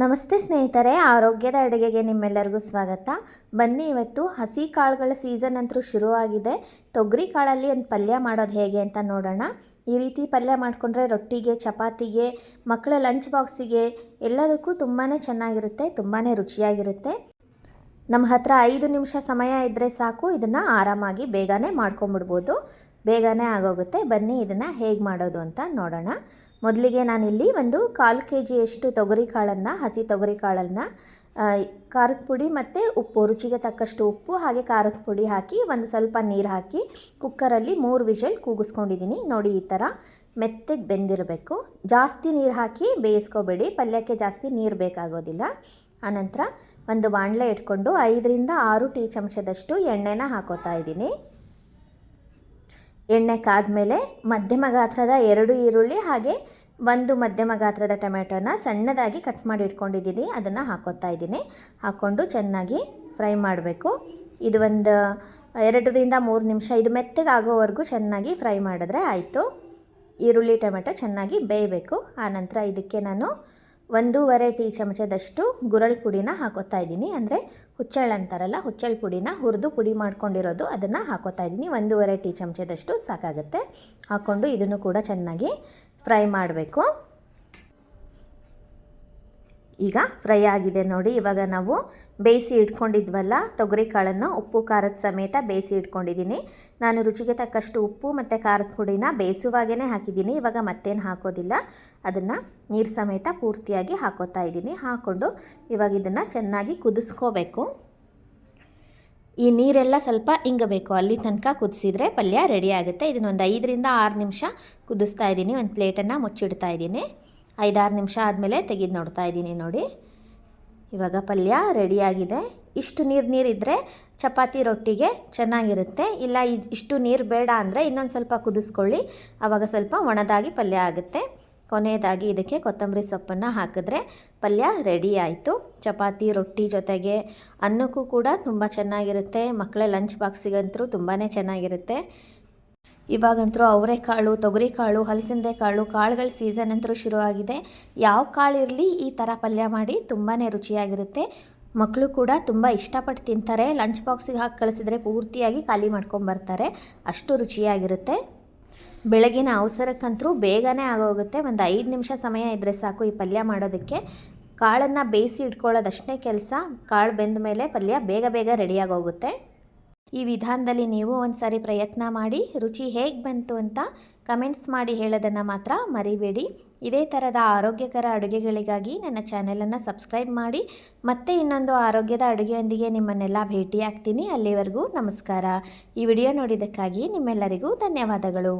ನಮಸ್ತೆ ಸ್ನೇಹಿತರೆ, ಆರೋಗ್ಯದ ಅಡುಗೆಗೆ ನಿಮ್ಮೆಲ್ಲರಿಗೂ ಸ್ವಾಗತ. ಬನ್ನಿ, ಇವತ್ತು ಹಸಿ ಕಾಳುಗಳ ಸೀಸನ್ ಅಂತೂ ಶುರುವಾಗಿದೆ. ತೊಗರಿ ಕಾಳಲ್ಲಿ ಒಂದು ಪಲ್ಯ ಮಾಡೋದು ಹೇಗೆ ಅಂತ ನೋಡೋಣ. ಈ ರೀತಿ ಪಲ್ಯ ಮಾಡಿಕೊಂಡ್ರೆ ರೊಟ್ಟಿಗೆ, ಚಪಾತಿಗೆ, ಮಕ್ಕಳ ಲಂಚ್ ಬಾಕ್ಸಿಗೆ ಎಲ್ಲದಕ್ಕೂ ತುಂಬಾ ಚೆನ್ನಾಗಿರುತ್ತೆ, ತುಂಬಾ ರುಚಿಯಾಗಿರುತ್ತೆ. ನಮ್ಮ ಹತ್ರ 5 ನಿಮಿಷ ಸಮಯ ಇದ್ದರೆ ಸಾಕು, ಇದನ್ನು ಆರಾಮಾಗಿ ಬೇಗನೆ ಮಾಡ್ಕೊಂಬಿಡ್ಬೋದು, ಬೇಗನೆ ಆಗೋಗುತ್ತೆ. ಬನ್ನಿ ಇದನ್ನು ಹೇಗೆ ಮಾಡೋದು ಅಂತ ನೋಡೋಣ. ಮೊದಲಿಗೆ ನಾನಿಲ್ಲಿ ಒಂದು 1/4 kg ತೊಗರಿ ಕಾಳನ್ನು, ಹಸಿ ತೊಗರಿ ಕಾಳನ್ನು ಖಾರದ ಪುಡಿ ಮತ್ತು ಉಪ್ಪು, ರುಚಿಗೆ ತಕ್ಕಷ್ಟು ಉಪ್ಪು ಹಾಗೆ ಖಾರದ ಪುಡಿ ಹಾಕಿ ಒಂದು ಸ್ವಲ್ಪ ನೀರು ಹಾಕಿ ಕುಕ್ಕರಲ್ಲಿ 3 ವಿಷಲ್ ಕೂಗಿಸ್ಕೊಂಡಿದ್ದೀನಿ. ನೋಡಿ, ಈ ಥರ ಮೆತ್ತಗೆ ಬೆಂದಿರಬೇಕು. ಜಾಸ್ತಿ ನೀರು ಹಾಕಿ ಬೇಯಿಸ್ಕೋಬೇಡಿ, ಪಲ್ಯಕ್ಕೆ ಜಾಸ್ತಿ ನೀರು ಬೇಕಾಗೋದಿಲ್ಲ. ಆನಂತರ ಒಂದು ಬಾಣಲೆ ಇಟ್ಕೊಂಡು 5 ರಿಂದ 6 ಟೀ ಚಮಚದಷ್ಟು ಎಣ್ಣೆನ ಹಾಕೋತಾ ಇದ್ದೀನಿ. ಎಣ್ಣೆ ಕಾದ್ಮೇಲೆ ಮಧ್ಯಮ ಗಾತ್ರದ 2 ಈರುಳ್ಳಿ ಹಾಗೆ 1 ಮಧ್ಯಮ ಗಾತ್ರದ ಟೊಮೆಟೊನ ಸಣ್ಣದಾಗಿ ಕಟ್ ಮಾಡಿ ಇಟ್ಕೊಂಡಿದ್ದೀನಿ, ಅದನ್ನು ಹಾಕೋತಾ ಇದ್ದೀನಿ. ಹಾಕ್ಕೊಂಡು ಚೆನ್ನಾಗಿ ಫ್ರೈ ಮಾಡಬೇಕು. ಇದು ಒಂದು 2 ರಿಂದ 3 ನಿಮಿಷ ಇದು ಮೆತ್ತಗೆ ಆಗೋವರೆಗೂ ಚೆನ್ನಾಗಿ ಫ್ರೈ ಮಾಡಿದ್ರೆ ಆಯಿತು. ಈರುಳ್ಳಿ ಟೊಮೆಟೊ ಚೆನ್ನಾಗಿ ಬೇಯಬೇಕು. ಆನಂತರ ಇದಕ್ಕೆ ನಾನು 1.5 ಟೀ ಚಮಚದಷ್ಟು ಗುರಳ್ ಪುಡಿನ ಹಾಕೋತಾ ಇದ್ದೀನಿ. ಅಂದರೆ ಹುಚ್ಚೆಳ್ಳು ಅಂತಾರಲ್ಲ, ಹುಚ್ಚೆಳ್ಳು ಪುಡಿನ ಹುರಿದು ಪುಡಿ ಮಾಡ್ಕೊಂಡಿರೋದು, ಅದನ್ನು ಹಾಕೋತಾ ಇದ್ದೀನಿ. 1.5 ಟೀ ಚಮಚದಷ್ಟು ಸಾಕಾಗುತ್ತೆ. ಹಾಕ್ಕೊಂಡು ಇದನ್ನು ಕೂಡ ಚೆನ್ನಾಗಿ ಫ್ರೈ ಮಾಡಬೇಕು. ಈಗ ಫ್ರೈ ಆಗಿದೆ ನೋಡಿ. ಇವಾಗ ನಾವು ಬೇಯಿಸಿ ಇಟ್ಕೊಂಡಿದ್ವಲ್ಲ ತೊಗರಿ ಕಾಳನ್ನು ಉಪ್ಪು ಖಾರದ ಸಮೇತ ಬೇಯಿಸಿ ಇಟ್ಕೊಂಡಿದ್ದೀನಿ. ನಾನು ರುಚಿಗೆ ತಕ್ಕಷ್ಟು ಉಪ್ಪು ಮತ್ತು ಖಾರದ ಪುಡಿನ ಬೇಯಿಸುವಾಗೇ ಹಾಕಿದ್ದೀನಿ. ಇವಾಗ ಮತ್ತೇನು ಹಾಕೋದಿಲ್ಲ, ಅದನ್ನು ನೀರು ಸಮೇತ ಪೂರ್ತಿಯಾಗಿ ಹಾಕೋತಾ ಇದ್ದೀನಿ. ಹಾಕ್ಕೊಂಡು ಇವಾಗ ಇದನ್ನು ಚೆನ್ನಾಗಿ ಕುದಿಸ್ಕೋಬೇಕು. ಈ ನೀರೆಲ್ಲ ಸ್ವಲ್ಪ ಇಂಗಬೇಕು, ಅಲ್ಲಿ ತನಕ ಕುದಿಸಿದ್ರೆ ಪಲ್ಯ ರೆಡಿ ಆಗುತ್ತೆ. ಇದನ್ನೊಂದು 5 ರಿಂದ 6 ನಿಮಿಷ ಕುದಿಸ್ತಾ ಇದ್ದೀನಿ. ಒಂದು ಪ್ಲೇಟನ್ನು ಮುಚ್ಚಿಡ್ತಾ ಇದ್ದೀನಿ. 5-6 ನಿಮಿಷ ಆದಮೇಲೆ ತೆಗೆದು ನೋಡ್ತಾ ಇದ್ದೀನಿ. ನೋಡಿ, ಇವಾಗ ಪಲ್ಯ ರೆಡಿಯಾಗಿದೆ. ಇಷ್ಟು ನೀರಿದ್ದರೆ ಚಪಾತಿ ರೊಟ್ಟಿಗೆ ಚೆನ್ನಾಗಿರುತ್ತೆ. ಇಲ್ಲ ಇಷ್ಟು ನೀರು ಬೇಡ ಅಂದರೆ ಇನ್ನೊಂದು ಸ್ವಲ್ಪ ಕುದಿಸ್ಕೊಳ್ಳಿ, ಆವಾಗ ಸ್ವಲ್ಪ ಒಣದಾಗಿ ಪಲ್ಯ ಆಗುತ್ತೆ. ಕೊನೆಯದಾಗಿ ಇದಕ್ಕೆ ಕೊತ್ತಂಬರಿ ಸೊಪ್ಪನ್ನು ಹಾಕಿದ್ರೆ ಪಲ್ಯ ರೆಡಿ ಆಯಿತು. ಚಪಾತಿ ರೊಟ್ಟಿ ಜೊತೆಗೆ ಅನ್ನಕ್ಕೂ ಕೂಡ ತುಂಬ ಚೆನ್ನಾಗಿರುತ್ತೆ. ಮಕ್ಕಳ ಲಂಚ್ ಬಾಕ್ಸಿಗಂತೂ ತುಂಬಾ ಚೆನ್ನಾಗಿರುತ್ತೆ. ಇವಾಗಂತೂ ಅವರೆಕಾಳು, ತೊಗರಿಕಾಳು, ಹಲಸಂದೆ ಕಾಳು, ಕಾಳುಗಳ ಸೀಸನ್ ಅಂತೂ ಶುರುವಾಗಿದೆ. ಯಾವ ಕಾಳು ಇರಲಿ ಈ ಥರ ಪಲ್ಯ ಮಾಡಿ ತುಂಬಾ ರುಚಿಯಾಗಿರುತ್ತೆ. ಮಕ್ಕಳು ಕೂಡ ತುಂಬ ಇಷ್ಟಪಟ್ಟು ತಿಂತಾರೆ. ಲಂಚ್ ಬಾಕ್ಸಿಗೆ ಹಾಕಿ ಕಳಿಸಿದ್ರೆ ಪೂರ್ತಿಯಾಗಿ ಖಾಲಿ ಮಾಡ್ಕೊಂಬರ್ತಾರೆ, ಅಷ್ಟು ರುಚಿಯಾಗಿರುತ್ತೆ. ಬೆಳಗಿನ ಅವಸರಕ್ಕಂತೂ ಬೇಗನೆ ಆಗೋಗುತ್ತೆ. ಒಂದು 5 ನಿಮಿಷ ಸಮಯ ಇದ್ದರೆ ಸಾಕು ಈ ಪಲ್ಯ ಮಾಡೋದಕ್ಕೆ. ಕಾಳನ್ನು ಬೇಯಿಸಿ ಇಟ್ಕೊಳ್ಳೋದಷ್ಟೇ ಕೆಲಸ. ಕಾಳು ಬೆಂದ ಮೇಲೆ ಪಲ್ಯ ಬೇಗ ರೆಡಿಯಾಗೋಗುತ್ತೆ. ಈ ವಿಧಾನದಲ್ಲಿ ನೀವು ಒಂದು ಸಾರಿ ಪ್ರಯತ್ನ ಮಾಡಿ ರುಚಿ ಹೇಗೆ ಬಂತು ಅಂತ ಕಮೆಂಟ್ಸ್ ಮಾಡಿ ಹೇಳೋದನ್ನು ಮಾತ್ರ ಮರಿಬೇಡಿ. ಇದೇ ಥರದ ಆರೋಗ್ಯಕರ ಅಡುಗೆಗಳಿಗಾಗಿ ನನ್ನ ಚಾನೆಲನ್ನು ಸಬ್ಸ್ಕ್ರೈಬ್ ಮಾಡಿ. ಮತ್ತೆ ಇನ್ನೊಂದು ಆರೋಗ್ಯದ ಅಡುಗೆಯೊಂದಿಗೆ ನಿಮ್ಮನ್ನೆಲ್ಲ ಭೇಟಿಯಾಗ್ತೀನಿ. ಅಲ್ಲಿವರೆಗೂ ನಮಸ್ಕಾರ. ಈ ವಿಡಿಯೋ ನೋಡಿದ್ದಕ್ಕಾಗಿ ನಿಮ್ಮೆಲ್ಲರಿಗೂ ಧನ್ಯವಾದಗಳು.